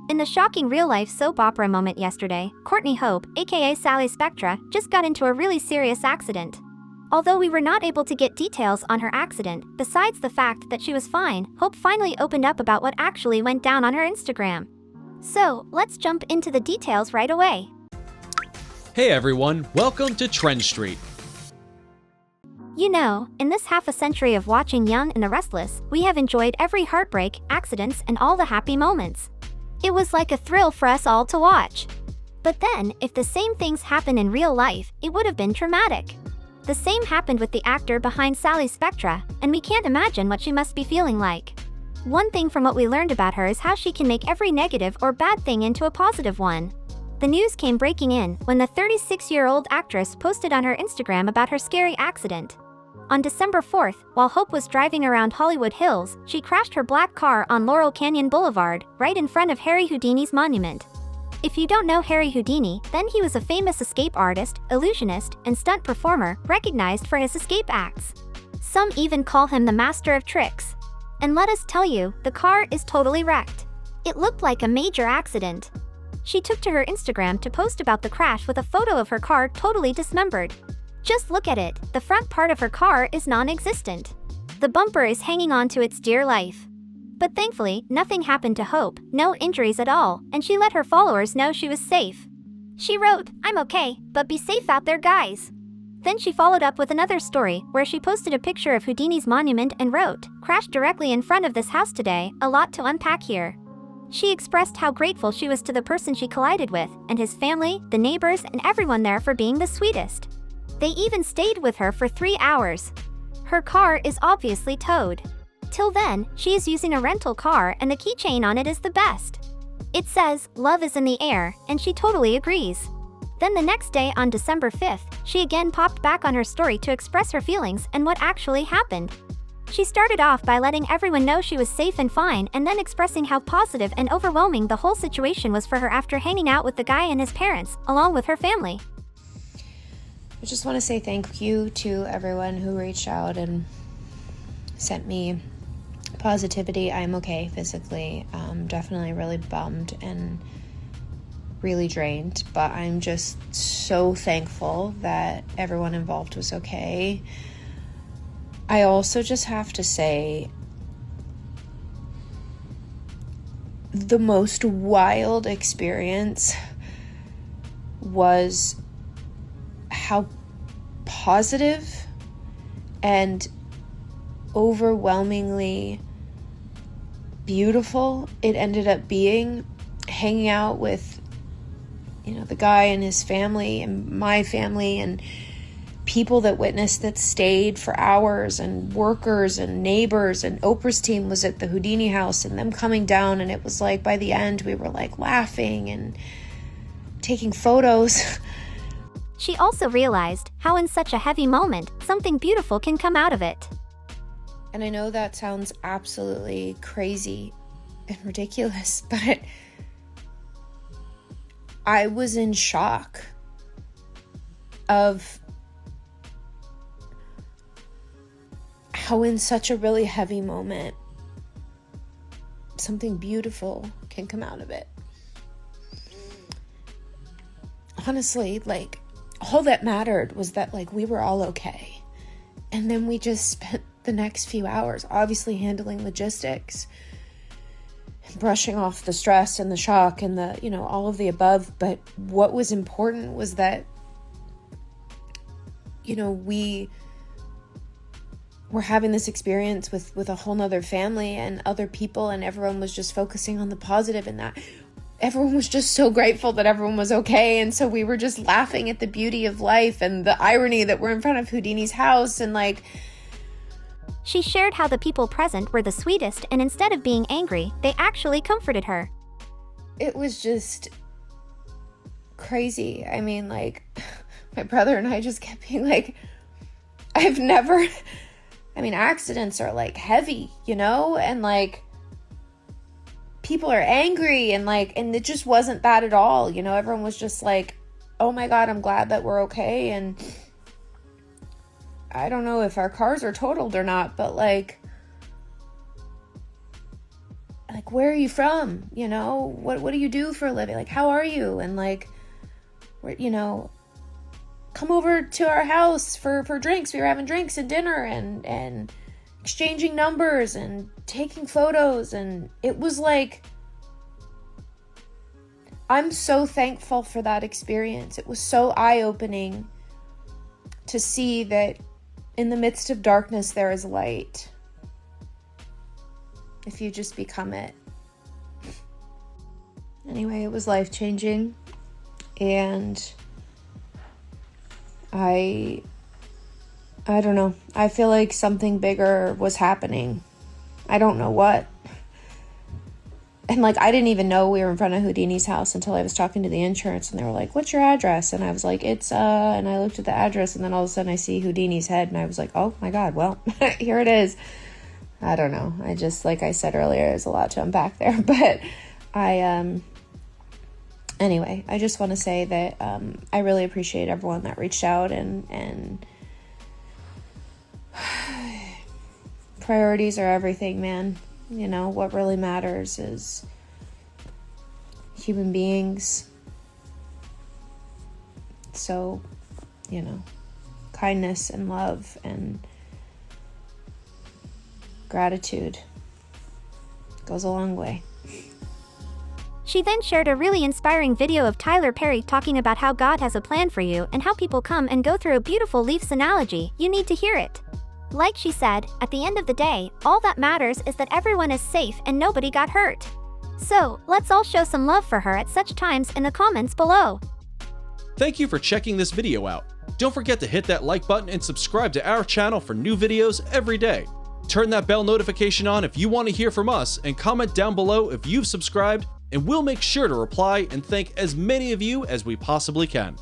In the shocking real-life soap opera moment yesterday, Courtney Hope, aka Sally Spectra, just got into a really serious accident. Although we were not able to get details on her accident, besides the fact that she was fine, Hope finally opened up about what actually went down on her Instagram. So, let's jump into the details right away. Hey everyone, welcome to TrendStreet. You know, in this half a century of watching Young and the Restless, we have enjoyed every heartbreak, accidents, and all the happy moments. It was like a thrill for us all to watch. But then, if the same things happen in real life, it would have been traumatic. The same happened with the actor behind Sally Spectra, and we can't imagine what she must be feeling like. One thing from what we learned about her is how she can make every negative or bad thing into a positive one. The news came breaking in when the 36-year-old actress posted on her Instagram about her scary accident. On December 4th, while Hope was driving around Hollywood Hills, she crashed her black car on Laurel Canyon Boulevard, right in front of Harry Houdini's monument. If you don't know Harry Houdini, then he was a famous escape artist, illusionist, and stunt performer, recognized for his escape acts. Some even call him the master of tricks. And let us tell you, the car is totally wrecked. It looked like a major accident. She took to her Instagram to post about the crash with a photo of her car totally dismembered. Just look at it, the front part of her car is non-existent. The bumper is hanging on to its dear life. But thankfully, nothing happened to Hope, no injuries at all, and she let her followers know she was safe. She wrote, "I'm okay, but be safe out there, guys." Then she followed up with another story, where she posted a picture of Houdini's monument and wrote, "Crashed directly in front of this house today, a lot to unpack here." She expressed how grateful she was to the person she collided with, and his family, the neighbors, and everyone there for being the sweetest. They even stayed with her for 3 hours. Her car is obviously towed. Till then, she is using a rental car and the keychain on it is the best. It says, "Love is in the air," and she totally agrees. Then the next day on December 5th, she again popped back on her story to express her feelings and what actually happened. She started off by letting everyone know she was safe and fine and then expressing how positive and overwhelming the whole situation was for her after hanging out with the guy and his parents, along with her family. I just want to say thank you to everyone who reached out and sent me positivity. I'm okay physically. Definitely really bummed and really drained, but I'm just so thankful that everyone involved was okay. I also just have to say, the most wild experience was how positive and overwhelmingly beautiful it ended up being, hanging out with, the guy and his family and my family and people that witnessed that stayed for hours, and workers and neighbors, and Oprah's team was at the Houdini house and them coming down, and it was like by the end we were like laughing and taking photos. She also realized how in such a heavy moment, something beautiful can come out of it. And I know that sounds absolutely crazy and ridiculous, but I was in shock of how in such a really heavy moment, something beautiful can come out of it. Honestly, all that mattered was that we were all okay. And then we just spent the next few hours obviously handling logistics and brushing off the stress and the shock and the, all of the above. But what was important was that, we were having this experience with a whole nother family and other people, and everyone was just focusing on the positive in that. Everyone was just so grateful that everyone was okay, and so we were just laughing at the beauty of life and the irony that we're in front of Houdini's house, and She shared how the people present were the sweetest, and instead of being angry, they actually comforted her. It was just crazy. I mean, my brother and I just kept being accidents are heavy, and people are angry and it just wasn't that at all. Everyone was just oh my God, I'm glad that we're okay. And I don't know if our cars are totaled or not, but where are you from? You know, what do you do for a living? Like, how are you? And like, you know, come over to our house for drinks. We were having drinks and dinner and exchanging numbers and taking photos. And it was like, I'm so thankful for that experience. It was so eye-opening to see that in the midst of darkness, there is light. If you just become it. Anyway, it was life-changing. And I don't know. I feel like something bigger was happening. I don't know what. And like, I didn't even know we were in front of Houdini's house until I was talking to the insurance, and they were like, what's your address? And I was like, it's, and I looked at the address, and then all of a sudden I see Houdini's head, and I was like, oh my God, well, here it is. I don't know. I just, like I said earlier, there's a lot to unpack there, but anyway, I just want to say that, I really appreciate everyone that reached out and priorities are everything, man. You know, what really matters is human beings. So, you know, kindness and love and gratitude goes a long way. She then shared a really inspiring video of Tyler Perry talking about how God has a plan for you and how people come and go through a beautiful leaves analogy. You need to hear it. Like she said, at the end of the day, all that matters is that everyone is safe and nobody got hurt. So, let's all show some love for her at such times in the comments below. Thank you for checking this video out. Don't forget to hit that like button and subscribe to our channel for new videos every day. Turn that bell notification on if you want to hear from us, and comment down below if you've subscribed, and we'll make sure to reply and thank as many of you as we possibly can.